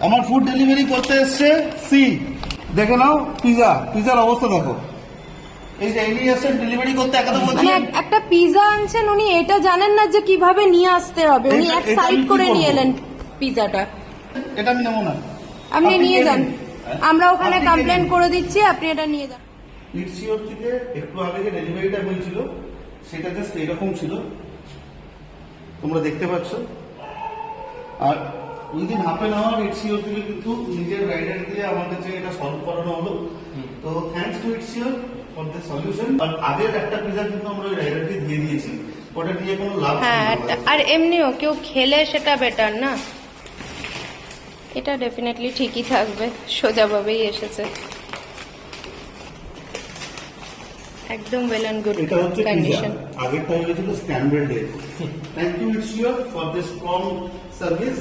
আমার food delivery করতে এসছে সি, দেখে নাও পিজার অবস্থা দেখো। এই যে ইনি এসেছেন ডেলিভারি করতে, একা বলছেন একটা পিজা আনছেন, উনি এটা জানেন না যে কিভাবে নিয়ে আসতে হবে, উনি এক সাইড করে নিয়ে এলেন পিজাটা। এটা আমি নেবো না, আপনি নিয়ে যান, আমরা ওখানে কমপ্লেন করে দিচ্ছি, আপনি এটা নিয়ে যান। ইটসিওর থেকে একটু আগে যে ডেলিভারিটা হয়েছিল সেটা জাস্ট এরকম ছিল, তোমরা দেখতে পাচ্ছ। আর within half an hour EatSure থেকে কিন্তু নিজের রাইডার দিয়ে আমার কাছে এটা সলভ করানো হলো। তো thanks to EatSure for the solution. আর আগের একটা পিজা কিন্তু আমরা ওই রাইডারকে দিয়ে দিয়েছি, ওটা দিয়ে কোনো লাভ হ্যাঁ, আর এমনিও কেউ খেলে সেটা বেটার না, এটা ডেফিনেটলি ঠিকই থাকবে, সোজাভাবেই এসেছে, একদম ওয়েল এন্ড গুড এটা হচ্ছে কন্ডিশন। আগেরটা হয়েছিল standard day. Thank you EatSure for this prompt service.